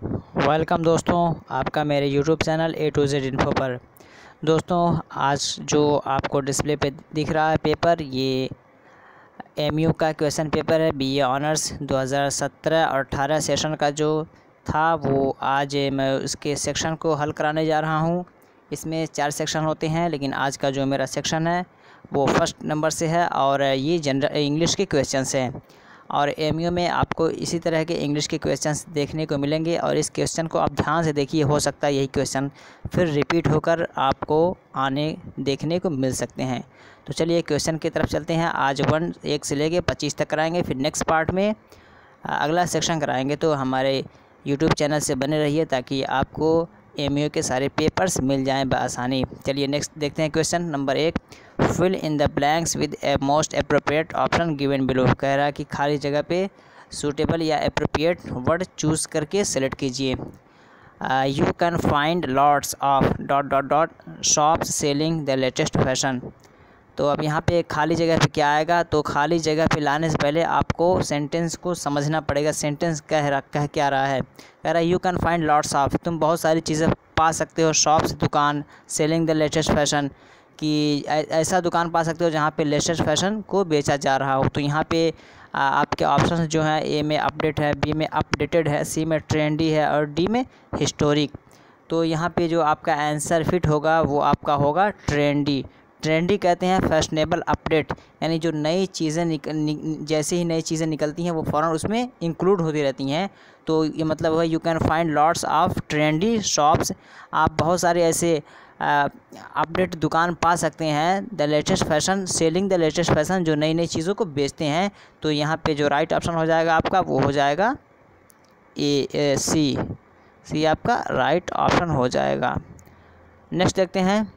Welcome दोस्तों, आपका मेरे YouTube channel A to Z info पर। दोस्तों, आज जो आपको डिस्प्ले पे दिख रहा है पेपर, ये MU का क्वेश्चन पेपर है। BA ऑनर्स 2017 और 18 सेशन का जो था वो आज मैं उसके सेक्शन को हल कराने जा रहा हूँ। इसमें 4 सेक्शन होते हैं, लेकिन आज का जो मेरा सेक्शन है वो फर्स्ट नंबर से है और ये जनरल इंग्लिश के क्वेश्चंस हैं। और MU में आपको इसी तरह के इंग्लिश के क्वेश्चंस देखने को मिलेंगे और इस क्वेश्चन को आप ध्यान से देखिए, हो सकता है यही क्वेश्चन फिर रिपीट होकर आपको आने देखने को मिल सकते हैं। तो चलिए क्वेश्चन की तरफ चलते हैं। आज 1 से लेके 25 तक कराएंगे, फिर नेक्स्ट पार्ट में अगला सेक्शन कराएंगे। तो हमारे यूट्यूब चैनल से बने रहिए ताकि आपको MU के सारे पेपर्स मिल जाएं बआसानी। चलिए नेक्स्ट देखते हैं। Question number 1, fill in the blanks with a most appropriate option given below. कह रहा है कि खाली जगह पे सूटेबल या अप्रोप्रिएट वर्ड चूज़ करके सेलेक्ट कीजिए। You can find lots of dot dot dot shops selling the latest fashion. तो अब यहाँ पे खाली जगह पे क्या आएगा, तो खाली जगह पे लाने से पहले आपको सेंटेंस को समझना पड़ेगा। सेंटेंस कह क्या रहा है, कह रहा है you can find lots of, तुम बहुत सारी चीज़ें पा सकते हो। शॉप्स दुकान, सेलिंग द लेटेस्ट फैशन कि ऐसा दुकान पा सकते हो जहाँ पे लेटेस्ट फैशन को बेचा जा रहा हो। तो यहाँ पे आपके ऑप्शन जो हैं, ए में अपडेट है, बी में अपडेटेड है, सी में ट्रेंडी है और डी में हिस्टोरिक। तो यहाँ पे जो आपका आंसर फिट होगा वो आपका होगा ट्रेंडी। ट्रेंडी कहते हैं फैशनेबल अपडेट, यानी जो नई चीज़ें जैसे ही नई चीज़ें निकलती हैं वो फ़ौरन उसमें इंक्लूड होती रहती हैं। तो ये मतलब है you can find lots of trendy shops. आप बहुत सारे ऐसे अपडेट दुकान पा सकते हैं, the latest fashion, selling the latest fashion, जो नई नई चीज़ों को बेचते हैं। तो यहाँ पे जो राइट ऑप्शन हो जाएगा आपका वो हो जाएगा सी आपका राइट ऑप्शन हो जाएगा। नेक्स्ट देखते हैं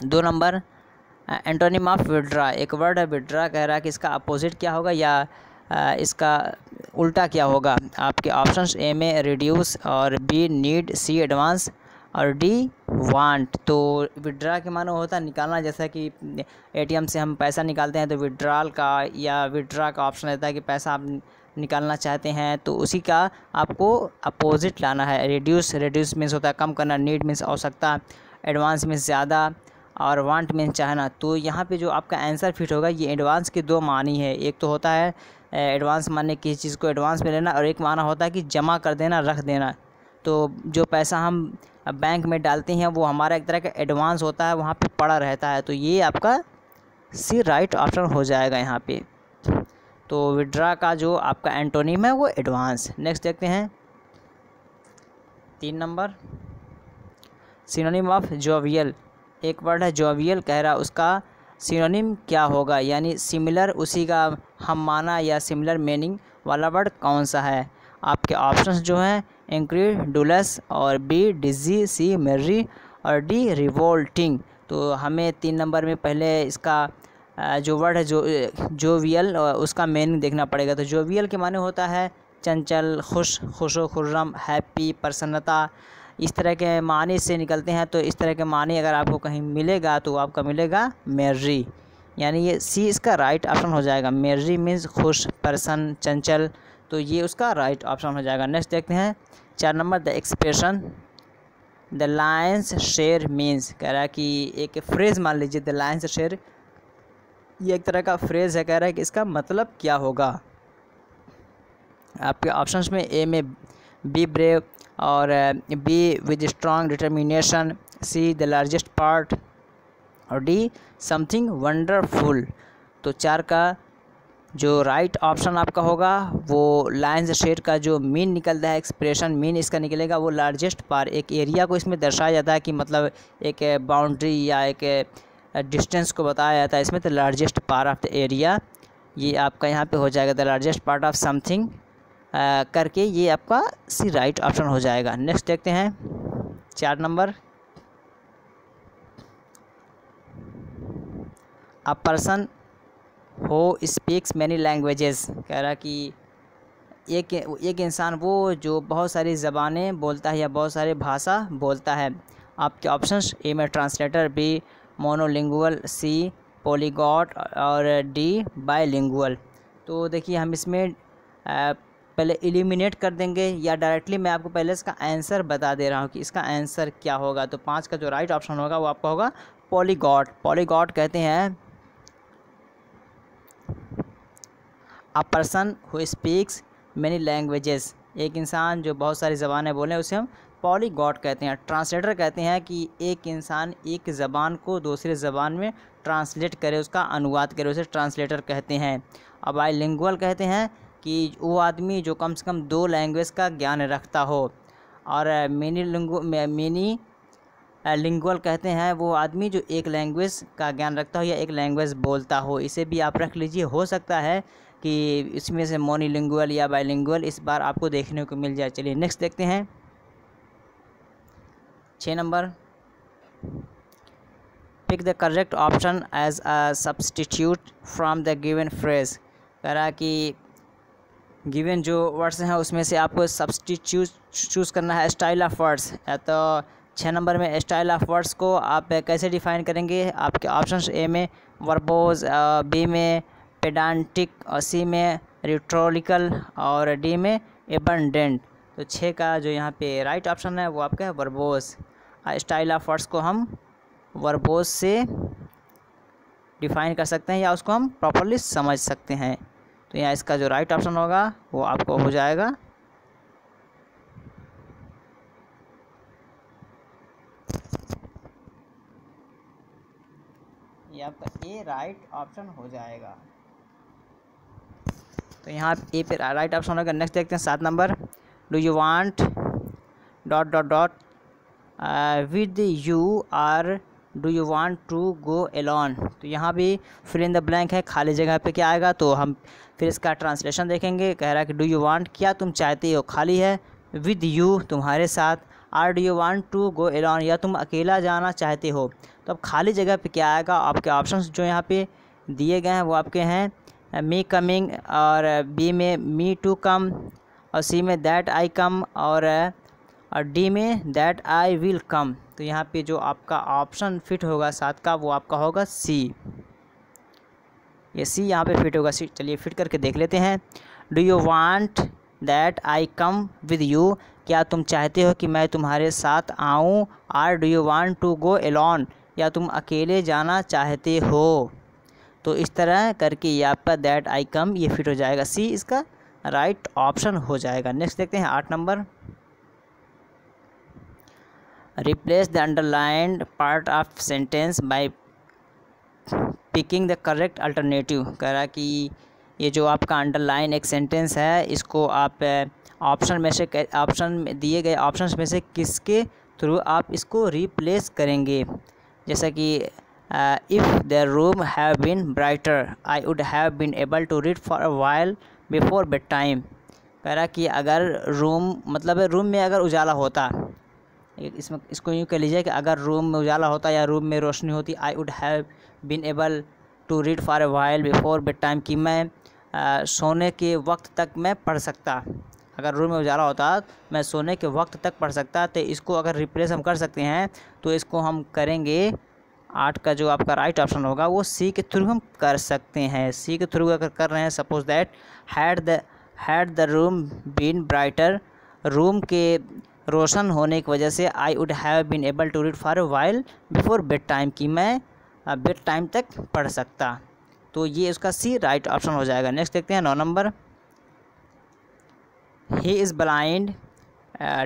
2 नंबर, एंटोनिम ऑफ विड्रा। एक वर्ड है विड्रा, कह रहा है कि इसका अपोजिट क्या होगा या इसका उल्टा क्या होगा। आपके ऑप्शंस ए में रिड्यूस और बी नीड, सी एडवांस और डी वांट। तो विड्रा के मानो होता है निकालना, जैसा कि ATM से हम पैसा निकालते हैं तो विड्रॉल का या विड्रा का ऑप्शन रहता है कि पैसा आप निकालना चाहते हैं, तो उसी का आपको अपोजिट लाना है। रिड्यूस मीन्स होता है कम करना, नीड मीन्स आवश्यकता, एडवांस मीन्स ज़्यादा और वांट मीन्स चाहना। तो यहाँ पे जो आपका आंसर फिट होगा, ये एडवांस के 2 मानी है। एक तो होता है एडवांस माने किसी चीज़ को एडवांस में लेना, और एक माना होता है कि जमा कर देना, रख देना। तो जो पैसा हम बैंक में डालते हैं वो हमारा एक तरह का एडवांस होता है, वहाँ पे पड़ा रहता है। तो ये आपका सी राइट ऑप्शन हो जाएगा यहाँ पे। तो विड्रा का जो आपका एंटोनिम है वो एडवांस। नेक्स्ट देखते हैं 3 नंबर, सिनोनिम ऑफ जोवियल। एक वर्ड है जोवियल, कह रहा उसका सिनोनिम क्या होगा, यानी सिमिलर, उसी का हम माना या सिमिलर मीनिंग वाला वर्ड कौन सा है। आपके ऑप्शंस जो हैं इंक्रेडुलस और बी डिज़ी, सी मेर्री और डी रिवोल्टिंग। तो हमें 3 नंबर में पहले इसका जो वर्ड है जोवियल उसका मीनिंग देखना पड़ेगा। तो जोवियल के माने होता है चंचल, खुशो खुर्रम, हैप्पी, प्रसन्नता, इस तरह के मानी से निकलते हैं। तो इस तरह के मानी अगर आपको कहीं मिलेगा तो आपका मिलेगा मेर्री, यानी ये सी इसका राइट ऑप्शन हो जाएगा। मेर्री मीन्स खुश, प्रसन्न, चंचल, तो ये उसका राइट ऑप्शन हो जाएगा। नेक्स्ट देखते हैं 4 number, the expression the Lions share means. कह रहा है कि एक फ्रेज़ मान लीजिए द लायंस शेयर, ये एक तरह का फ्रेज़ है। कह रहा है कि इसका मतलब क्या होगा। आपके ऑप्शंस में ए में बी ब्रेव और be with strong determination, see the largest part और डी समथिंग वंडरफुल। तो 4 का जो राइट ऑप्शन आपका होगा वो लायंस शेयर का जो मीन निकलता है, एक्सप्रेशन मीन इसका निकलेगा वो लार्जेस्ट पार। एक एरिया को इसमें दर्शाया जाता है कि मतलब एक बाउंड्री या एक डिस्टेंस को बताया जाता है इसमें। तो largest part of the area, ये आपका यहाँ पे हो जाएगा the largest part of something करके, ये आपका सी राइट ऑप्शन हो जाएगा। नेक्स्ट देखते हैं 4 नंबर, अ पर्सन हो स्पीक्स मैनी लैंग्वेजेस। कह रहा कि एक इंसान वो जो बहुत सारी ज़बानें बोलता है या बहुत सारे भाषा बोलता है। आपके ऑप्शंस ए में ट्रांसलेटर, बी मोनोलिंगुअल, सी पॉलीगॉट और डी बायलिंगुअल। तो देखिए हम इसमें पहले एलिमिनेट कर देंगे या डायरेक्टली मैं आपको पहले इसका आंसर बता दे रहा हूँ कि इसका आंसर क्या होगा। तो 5 का जो राइट ऑप्शन होगा वो आपका होगा पॉलीगॉट। पॉलीगॉट कहते हैं a person who speaks many languages, एक इंसान जो बहुत सारी ज़बानें बोले उसे हम पॉलीगॉट कहते हैं। ट्रांसलेटर कहते हैं कि एक इंसान एक ज़बान को दूसरे ज़बान में ट्रांसलेट करे, उसका अनुवाद करे, उसे ट्रांसलेटर कहते हैं। अब बाइलिंगुअल कहते हैं कि वो आदमी जो कम से कम 2 लैंग्वेज का ज्ञान रखता हो। और मिनी लिंगुअल कहते हैं वो आदमी जो एक लैंग्वेज का ज्ञान रखता हो या एक लैंग्वेज बोलता हो। इसे भी आप रख लीजिए, हो सकता है कि इसमें से मोनीलिंगुअल या बाइलिंगुअल इस बार आपको देखने को मिल जाए। चलिए नेक्स्ट देखते हैं 6 number. Pick the correct option as a substitute from the given phrase. कह रहा कि गिवन जो वर्ड्स हैं उसमें से आपको सब्सटीट्यूट चूज़ करना है स्टाइल ऑफ वर्ड्स। तो 6 नंबर में स्टाइल ऑफ वर्ड्स को आप कैसे डिफ़ाइन करेंगे? आपके ऑप्शंस ए में वर्बोज, बी में पेडांटिक, और सी में रिटोरिकल, और डी में एबंडेंट। तो 6 का जो यहाँ पे राइट ऑप्शन है वो आपका है वर्बोज। स्टाइल ऑफ वर्ड्स को हम वर्बोज से डिफ़ाइन कर सकते हैं या उसको हम प्रॉपर्ली समझ सकते हैं। तो यहाँ इसका जो राइट ऑप्शन होगा वो आपको हो जाएगा ये आपका ए राइट ऑप्शन हो जाएगा। तो यहाँ ए पे राइट ऑप्शन होगा। नेक्स्ट देखते हैं 7 number. Do you want dot dot dot with you or do you want to go alone. तो यहाँ भी फिल इन द ब्लैंक है, खाली जगह पे क्या आएगा तो हम फिर इसका ट्रांसलेशन देखेंगे। कह रहा है कि डू यू वांट क्या तुम चाहते हो, खाली है, विद यू तुम्हारे साथ, or do you want to go alone या तुम अकेला जाना चाहते हो। तो अब खाली जगह पे क्या आएगा? आपके ऑप्शंस जो यहाँ पे दिए गए हैं वो आपके हैं मी कमिंग, और बी में मी टू कम, और सी में दैट आई कम, और डी में दैट आई विल कम। तो यहाँ पे जो आपका ऑप्शन फिट होगा 7 का वो आपका होगा सी। ये सी यहाँ पे फिट होगा। सी चलिए फिट करके देख लेते हैं। Do you want that I come with you, क्या तुम चाहते हो कि मैं तुम्हारे साथ आऊँ? Or do you want to go alone, या तुम अकेले जाना चाहते हो? तो इस तरह करके ये आपका दैट आई कम ये फिट हो जाएगा। सी इसका राइट ऑप्शन हो जाएगा। नेक्स्ट देखते हैं 8 number. Replace the underlined part of sentence by picking the correct alternative. कह रहा कि ये जो आपका अंडरलाइन एक सेंटेंस है इसको आप ऑप्शन में से दिए गए ऑप्शंस में से किसके थ्रू आप इसको रिप्लेस करेंगे। जैसा कि if the room have been brighter I would have been able to read for a while before bed time. कह रहा कि अगर रूम मतलब रूम में अगर उजाला होता, इसको यूँ कह लीजिए कि अगर रूम में उजाला होता या रूम में रोशनी होती, I would have been able to read for a while before bed time, कि मैं सोने के वक्त तक मैं पढ़ सकता। अगर रूम में उजाला होता मैं सोने के वक्त तक पढ़ सकता। तो इसको अगर रिप्लेस हम कर सकते हैं तो इसको हम करेंगे 8 का जो आपका राइट ऑप्शन होगा वो सी के थ्रू हम कर सकते हैं। सी के थ्रू अगर कर रहे हैं, suppose that had the room been brighter, room के रोशन होने की वजह से I would have been able to read for a while before bed time, कि मैं बेड टाइम तक पढ़ सकता। तो ये उसका सी राइट ऑप्शन हो जाएगा। नेक्स्ट देखते हैं 9 number. He is blind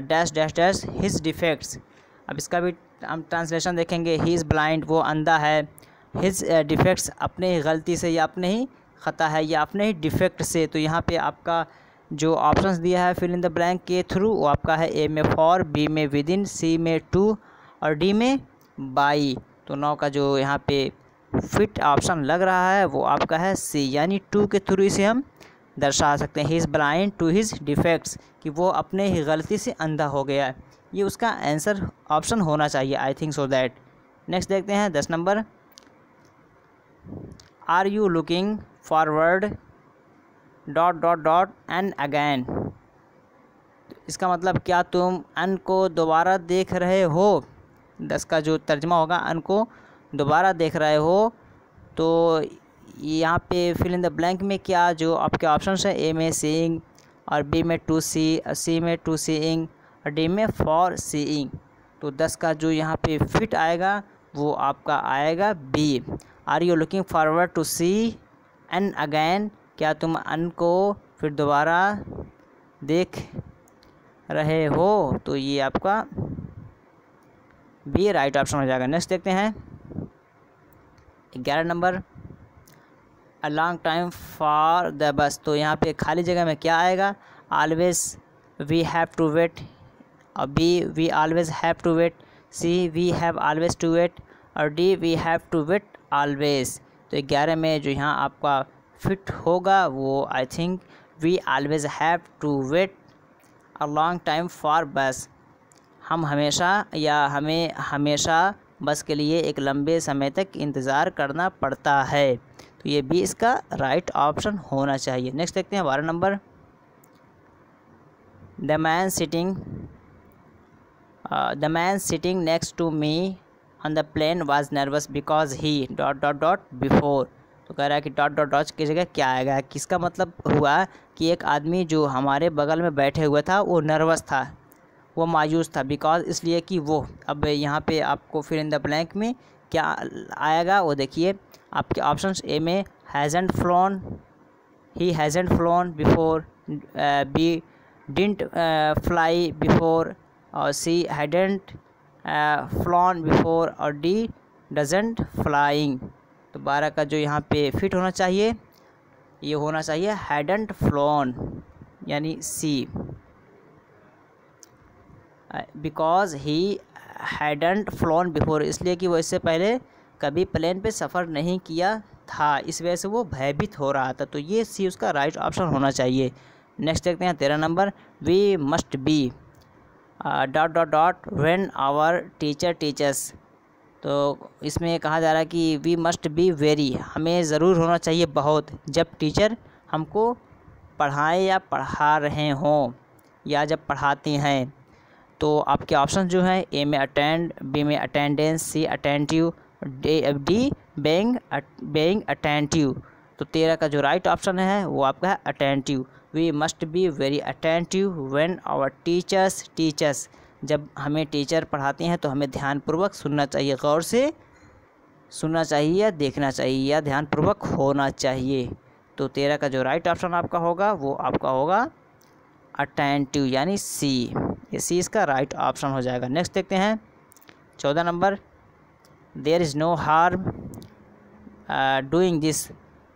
dash dash dash his defects. अब इसका भी हम ट्रांसलेशन देखेंगे। ही इज़ ब्लाइंड वो अंधा है, हिज डिफेक्ट्स अपने ही गलती से या अपने ही ख़ता है या अपने ही डिफेक्ट से। तो यहाँ पे आपका जो ऑप्शंस दिया है फिल इन द ब्लैंक के थ्रू वो आपका है ए में फॉर, बी में विद इन, सी में टू, और डी में बाई। तो 9 का जो यहाँ पे फिट ऑप्शन लग रहा है वो आपका है सी, यानी टू के थ्रू इसे हम दर्शा सकते हैं। He is blind to his defects, कि वो अपने ही गलती से अंधा हो गया है। ये उसका आंसर ऑप्शन होना चाहिए, I think so that. Next देखते हैं 10 number. Are you looking forward dot dot dot and again. इसका मतलब क्या तुम अन को दोबारा देख रहे हो? 10 का जो तर्जमा होगा अन को दोबारा देख रहे हो। तो यहाँ पे फिल इन द ब्लैंक में क्या जो आपके ऑप्शंस हैं, ए में सीइंग, और बी में टू सी, सी में टू सीइंग और डी में फॉर सीइंग। तो 10 का जो यहाँ पे फिट आएगा वो आपका आएगा B. Are you looking forward to see and again, क्या तुम अन को फिर दोबारा देख रहे हो? तो ये आपका बी राइट ऑप्शन हो जाएगा। नेक्स्ट देखते हैं 11 number, a long time for the bus. तो यहाँ पे खाली जगह में क्या आएगा? Always we have to wait, और B we always have to wait, C we have always to wait और D we have to wait always. तो 11 में जो यहाँ आपका फिट होगा वो I think we always have to wait a long time for bus. हम हमेशा या हमें हमेशा बस के लिए एक लंबे समय तक इंतज़ार करना पड़ता है। तो ये भी इसका राइट ऑप्शन होना चाहिए। नेक्स्ट देखते हैं 12 number, the man sitting next to me on the plane was nervous because he dot dot dot before. तो कह रहा है कि डॉट डॉट डॉट की जगह क्या आएगा? किसका मतलब हुआ कि एक आदमी जो हमारे बगल में बैठे हुआ था वो नर्वस था, वो मायूस था, बिकॉज इसलिए कि वो। अब यहाँ पे आपको फिर इन द ब्लैंक में क्या आएगा वो देखिए। आपके ऑप्शंस ए में hasn't flown, he hasn't flown before, B didn't fly before, और सी हैडंट फ्लॉन बिफोर और डी डजंट फ्लाइंग। तो 12 का जो यहाँ पे फिट होना चाहिए ये होना चाहिए हैडंट फ्लॉन, यानी C, because he hadn't flown before, इसलिए कि वो इससे पहले कभी प्लेन पे सफ़र नहीं किया था, इस वजह से वो भयभीत हो रहा था। तो ये सी उसका राइट ऑप्शन होना चाहिए। नेक्स्ट देखते हैं 13 number, we must be dot dot dot when our teacher teachers. तो इसमें कहा जा रहा है कि वी मस्ट बी वेरी, हमें ज़रूर होना चाहिए बहुत, जब टीचर हमको पढ़ाएं या पढ़ा रहे हों या जब पढ़ाते हैं। तो आपके ऑप्शन जो हैं ए में अटेंड, बी में अटेंडेंस, सी अटेंटिव, डी बेइंग अटेंटिव। तो 13 का जो राइट ऑप्शन है वो आपका है attentive. We must be very attentive when our teachers, जब हमें टीचर पढ़ाते हैं तो हमें ध्यानपूर्वक सुनना चाहिए, गौर से सुनना चाहिए या देखना चाहिए या ध्यानपूर्वक होना चाहिए। तो 13 का जो राइट ऑप्शन आपका होगा वो आपका होगा अटेंटिव, यानी सी। ये सी इसका राइट ऑप्शन हो जाएगा। नेक्स्ट देखते हैं 14 number, there is no harm doing this.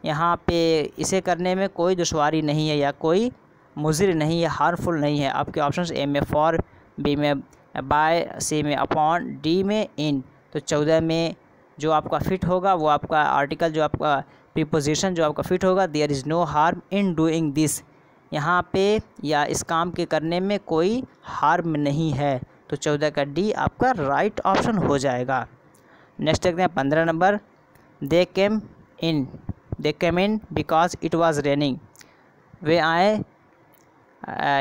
यहाँ पे इसे करने में कोई दुश्वारी नहीं है या कोई मुज़िर नहीं है, हार्मफुल नहीं है। आपके ऑप्शन ए में फॉर, बी में बाय, सी में अपॉन, डी में इन। तो 14 में जो आपका फिट होगा वो आपका आर्टिकल, जो आपका प्रीपोजिशन जो आपका फिट होगा, there is no harm in doing this. यहाँ पे या इस काम के करने में कोई हार्म नहीं है। तो 14 का डी आपका राइट ऑप्शन हो जाएगा। नेक्स्ट देखते हैं 15 number, they came in because it was raining. वे आए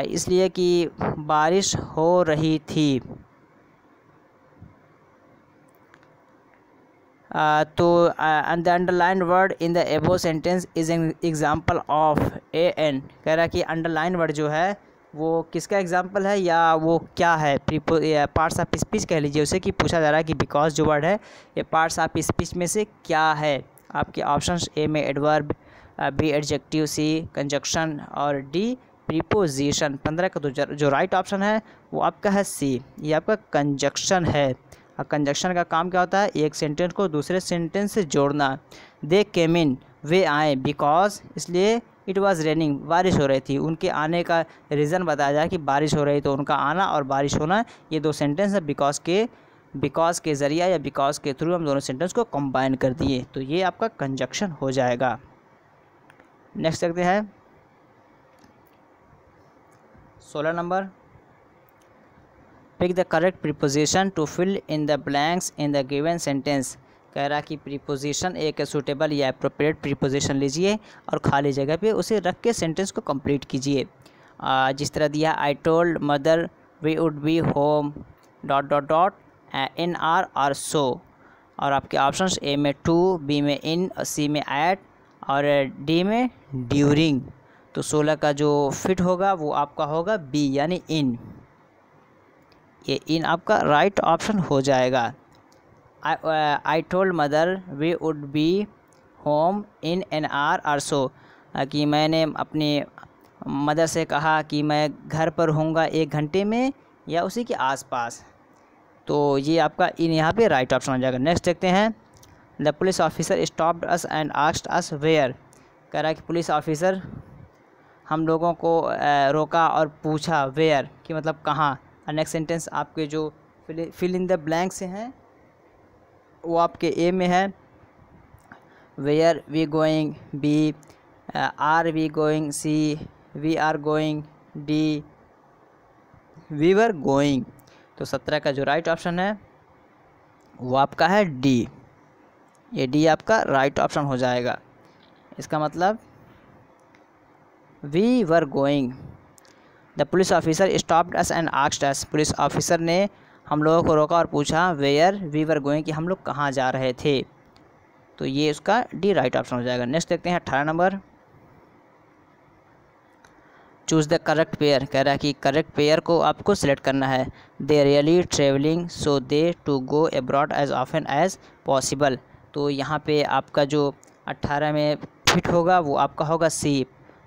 इसलिए कि बारिश हो रही थी। तो the underline word in the above sentence is an example of an. कह रहा है कि अंडरलाइन वर्ड जो है वो किसका एग्जाम्पल है या वो क्या है? पार्ट्स ऑफ स्पीच कह लीजिए उसे, कि पूछा जा रहा है कि बिकॉज जो वर्ड है ये पार्ट्स ऑफ स्पीच में से क्या है? आपके ऑप्शंस ए में एडवर्ब, बी एडजेक्टिव, सी कंजक्शन और डी प्रीपोजिशन। 15 का जो राइट ऑप्शन है वो आपका है सी, ये आपका कंजक्शन है। और कंजक्शन का काम क्या होता है? एक सेंटेंस को दूसरे सेंटेंस से जोड़ना। दे केम इन, वे आए, बिकॉज इसलिए, इट वाज रेनिंग, बारिश हो रही थी। उनके आने का रीज़न बताया जाए कि बारिश हो रही, तो उनका आना और बारिश होना ये दो सेंटेंस है, बिकॉज के ज़रिया या बिकॉज के थ्रू हम दोनों सेंटेंस को कंबाइन कर दिए। तो ये आपका कंजक्शन हो जाएगा। नेक्स्ट देखते हैं 16 number, pick the correct preposition to fill in the blanks in the given sentence. कह रहा कि प्रीपोजिशन एक सूटेबल या अप्रोप्रिएट प्रीपोजिशन लीजिए और खाली जगह पे उसे रख के सेंटेंस को कंप्लीट कीजिए। जिस तरह दिया, I told mother we would be home dot dot dot in hour or so. और आपके ऑप्शंस ए में टू, बी में इन, सी में एट और डी में ड्यूरिंग। तो 16 का जो फिट होगा वो आपका होगा बी यानी इन। ये इन आपका राइट ऑप्शन हो जाएगा। I told mother we would be home in an hour or so, कि मैंने अपने मदर से कहा कि मैं घर पर होऊंगा 1 घंटे में या उसी के आसपास। तो ये आपका इन यहाँ पे राइट ऑप्शन हो जाएगा। नेक्स्ट देखते हैं, the police officer stopped us and asked us where. कह रहा है कि पुलिस ऑफिसर हम लोगों को रोका और पूछा वेयर कि मतलब कहाँ। नेक्स्ट सेंटेंस आपके जो फिल इन द ब्लैंक से हैं वो आपके ए में है। Where we going B, are we going C, we are going D, we were going. तो 17 का जो राइट ऑप्शन है वो आपका है डी। ये डी आपका राइट ऑप्शन हो जाएगा। इसका मतलब we were going. The police officer stopped us and asked us. Police officer ने हम लोगों को रोका और पूछा वेयर वी वर गोइंग, कि हम लोग कहाँ जा रहे थे। तो ये उसका डी राइट ऑप्शन हो जाएगा। नेक्स्ट देखते हैं 18 number, choose the correct pair. कह रहा है कि करेक्ट पेयर को आपको सिलेक्ट करना है। They really travelling so they to go abroad as often as possible. तो यहाँ पे आपका जो 18 में फिट होगा वो आपका होगा सी।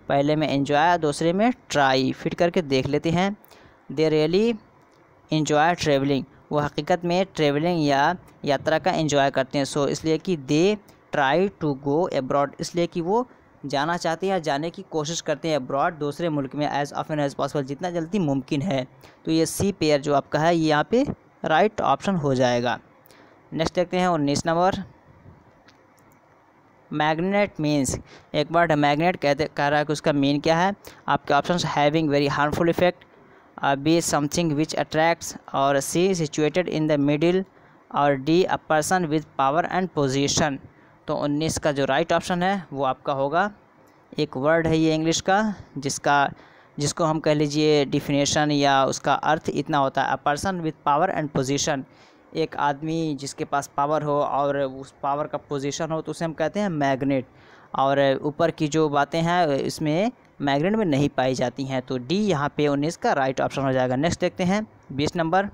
पहले में एंजॉय, दूसरे में ट्राई। फिट करके देख लेते हैं। दे रियली एंजॉय ट्रेवलिंग, वो हकीकत में ट्रेवलिंग या यात्रा का एंजॉय करते हैं। सो इसलिए कि they try to go abroad, इसलिए कि वो जाना चाहते हैं या जाने की कोशिश करते हैं अब्रॉड, दूसरे मुल्क में, एज़ ऑफन एज़ पॉसिबल, जितना जल्दी मुमकिन है। तो ये सी पेयर जो आपका है ये यहाँ पे राइट ऑप्शन हो जाएगा। नेक्स्ट देखते हैं 19 नंबर, मैग्नेट मीन्स। एक वर्ड मैग्नेट कह रहा है कि उसका मीन क्या है। आपके option having very harmful effect, be something which attracts, और सी सिचुएटेड इन द मिडिल, और D a person with power and position. तो 19 का जो राइट ऑप्शन है वो आपका होगा, एक वर्ड है ये इंग्लिश का जिसको हम कह लीजिए डिफिनेशन या उसका अर्थ इतना होता है, a person with power and position. एक आदमी जिसके पास पावर हो और उस पावर का पोजीशन हो तो उसे हम कहते हैं मैग्नेट। और ऊपर की जो बातें हैं इसमें मैग्नेट में नहीं पाई जाती हैं। तो डी यहाँ पे 19 का राइट ऑप्शन हो जाएगा। नेक्स्ट देखते हैं 20 नंबर,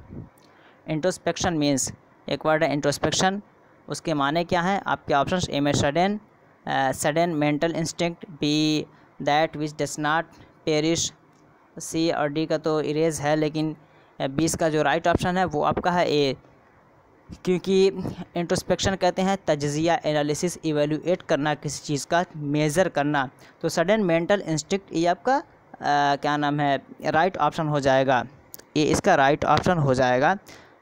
इंट्रोस्पेक्शन मीन्स। एक वर्ड है इंट्रोस्पेक्शन, उसके माने क्या हैं। आपके ऑप्शन ए में sudden mental instinct, B that which does not perish, C और डी का तो इरेज है, लेकिन 20 का जो राइट ऑप्शन है वो आपका है ए, क्योंकि इंट्रोस्पेक्शन कहते हैं तज्जिया, एनालिसिस, इवेल्युएट करना, किसी चीज़ का मेज़र करना। तो सडन मेंटल इंस्टिंक्ट ये आपका क्या नाम है राइट ऑप्शन हो जाएगा। ये इसका राइट ऑप्शन हो जाएगा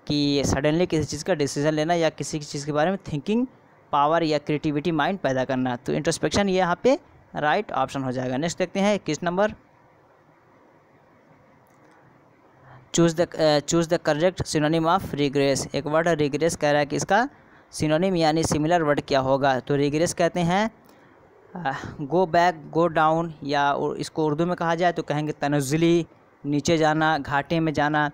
कि सडनली किसी चीज़ का डिसीजन लेना या किसी चीज़ के बारे में थिंकिंग पावर या क्रिएटिविटी माइंड पैदा करना। तो इंट्रोस्पेक्शन ये यहाँ पे राइट ऑप्शन हो जाएगा। नेक्स्ट देखते हैं 21 number, choose the correct synonym of regress. एक वर्ड है रिग्रेस, कह रहा है कि इसका सिनोनिम यानी सिमिलर वर्ड क्या होगा। तो रिग्रेस कहते हैं गो बैक, गो डाउन, या इसको उर्दू में कहा जाए तो कहेंगे तनज़्ज़ुली, नीचे जाना, घाटे में जाना।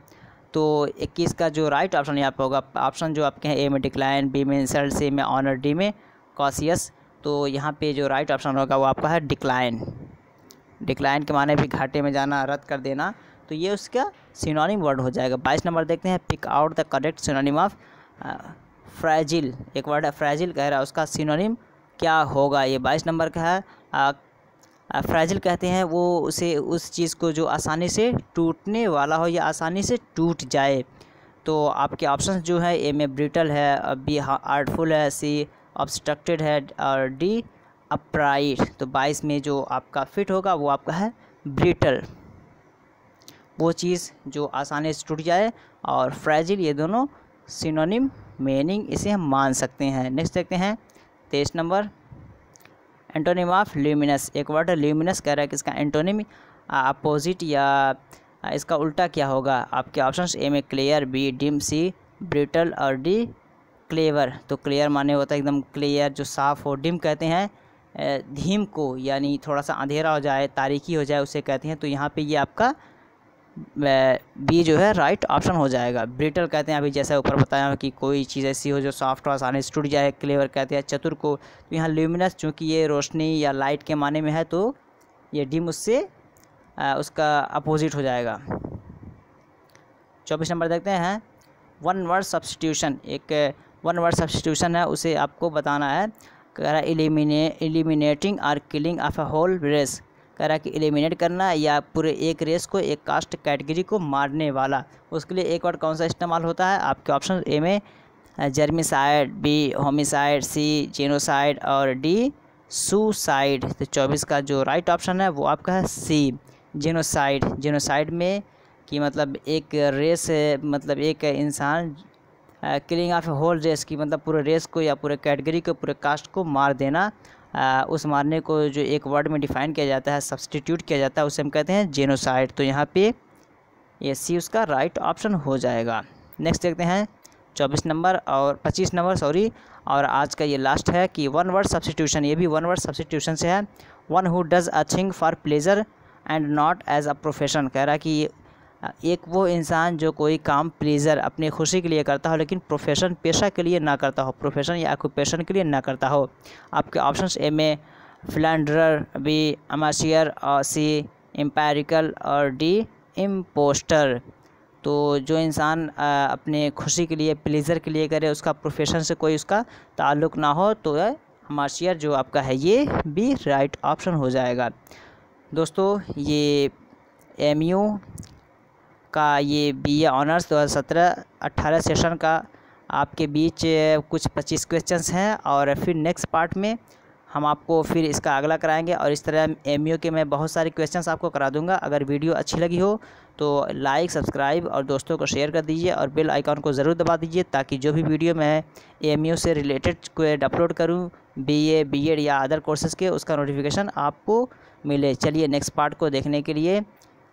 तो 21 का जो राइट ऑप्शन यहाँ पर होगा, ऑप्शन जो आपके हैं ए में डिक्लाइन, बी में इंसल्ट, सी में ऑनर, डी में कॉशियस। तो यहाँ पे जो राइट ऑप्शन होगा वो आपका है डिक्लाइन। डिक्लाइन के माने भी घाटे में जाना, रद्द कर देना। तो ये उसका सिनोनिम वर्ड हो जाएगा। 22 नंबर देखते हैं, pick out the correct synonym of fragile. एक वर्ड है फ्रैजिल, कह रहा है उसका सिनोनिम क्या होगा। ये 22 नंबर का है। फ्रैजिल कहते हैं वो उसे उस चीज़ को जो आसानी से टूटने वाला हो या आसानी से टूट जाए। तो आपके ऑप्शन जो है ए में ब्रिटल है, बी आर्टफुल है, सी ऑब्स्ट्रक्टेड है, और डी अपराइट। तो 22 में जो आपका फिट होगा वो आपका है ब्रिटल, वो चीज़ जो आसानी से टूट जाए, और फ्रैजिल, ये दोनों सिनोनिम मीनिंग इसे हम मान सकते हैं। नेक्स्ट देखते हैं 23 नंबर, एंटोनिम ऑफ ल्यूमिनस। एक वर्ड है ल्यूमिनस, कह रहा है कि इसका एंटोनिम अपोजिट या इसका उल्टा क्या होगा। आपके ऑप्शंस ए में क्लियर, बी डिम, सी ब्रिटल, और डी क्लेवर। तो क्लियर माने होता है एकदम क्लियर जो साफ़ हो, डिम कहते हैं धीम को, यानी थोड़ा सा अंधेरा हो जाए, तारीकी हो जाए उसे कहते हैं। तो यहाँ पे ये आपका बी जो है राइट ऑप्शन हो जाएगा। ब्रिटल कहते हैं अभी जैसा ऊपर बताया कि कोई चीज़ ऐसी हो जो सॉफ्ट और आसानी से टूट जाए। क्लेवर कहते हैं चतुर को। तो यहाँ ल्यूमिनस चूँकि ये रोशनी या लाइट के माने में है तो ये डी मुझसे उसका अपोजिट हो जाएगा। 24 नंबर देखते हैं, वन वर्ड सब्स्टिट्यूशन। एक वन वर्ड सब्स्टिट्यूशन है, उसे आपको बताना है। कह रहा है eliminating or killing off a whole race. कह रहा है कि एलिमिनेट करना या पूरे एक रेस को, एक कास्ट कैटेगरी को मारने वाला। उसके लिए एक वर्ड कौन सा इस्तेमाल होता है? आपके ऑप्शन ए में जर्मिसाइड, बी होमिसाइड, सी जेनोसाइड और डी सुसाइड। तो 24 का जो राइट ऑप्शन है वो आपका है सी जेनोसाइड। जेनोसाइड में कि मतलब एक रेस, मतलब एक इंसान, किलिंग ऑफ होल रेस की मतलब पूरे रेस को या पूरे कैटेगरी को, पूरे कास्ट को मार देना। उस मारने को जो एक वर्ड में डिफ़ाइन किया जाता है, सब्स्टिट्यूट किया जाता है, उसे हम कहते हैं जेनोसाइड। तो यहाँ पे ये सी उसका राइट ऑप्शन हो जाएगा। नेक्स्ट देखते हैं 24 नंबर और 25 नंबर सॉरी, और आज का ये लास्ट है कि वन वर्ड सब्स्टिट्यूशन। ये भी वन वर्ड सब्स्टिट्यूशन से है। One who does a thing for pleasure and not as a profession. कह रहा है कि एक वो इंसान जो कोई काम प्लेजर, अपनी खुशी के लिए करता हो, लेकिन प्रोफेशन, पेशा के लिए ना करता हो, प्रोफेशन या ऑक्यूपेशन के लिए ना करता हो। आपके ऑप्शंस ए में फ्लैंडरर, बी अमाशियर और सी एम्पेरिकल और डी इम्पोस्टर। तो जो इंसान अपने खुशी के लिए, प्लेजर के लिए करे, उसका प्रोफेशन से कोई उसका ताल्लुक़ ना हो, तो अमाशियर जो आपका है ये भी राइट ऑप्शन हो जाएगा। दोस्तों ये एमयू का ये बीए ऑनर्स 2017-18 सेशन का आपके बीच कुछ 25 क्वेश्चंस हैं, और फिर नेक्स्ट पार्ट में हम आपको फिर इसका अगला कराएंगे। और इस तरह एमयू के मैं बहुत सारे क्वेश्चंस आपको करा दूंगा। अगर वीडियो अच्छी लगी हो तो लाइक, सब्सक्राइब और दोस्तों को शेयर कर दीजिए, और बेल आइकॉन को ज़रूर दबा दीजिए, ताकि जो भी वीडियो मैं एमयू से रिलेटेड कोई अपलोड करूँ, बीए, बीएड या अदर कोर्सेज़ के, उसका नोटिफिकेशन आपको मिले। चलिए नेक्स्ट पार्ट को देखने के लिए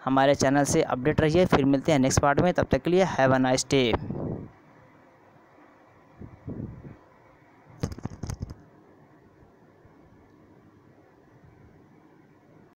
हमारे चैनल से अपडेट रहिए। फिर मिलते हैं नेक्स्ट पार्ट में, तब तक के लिए हैव अ नाइस डे।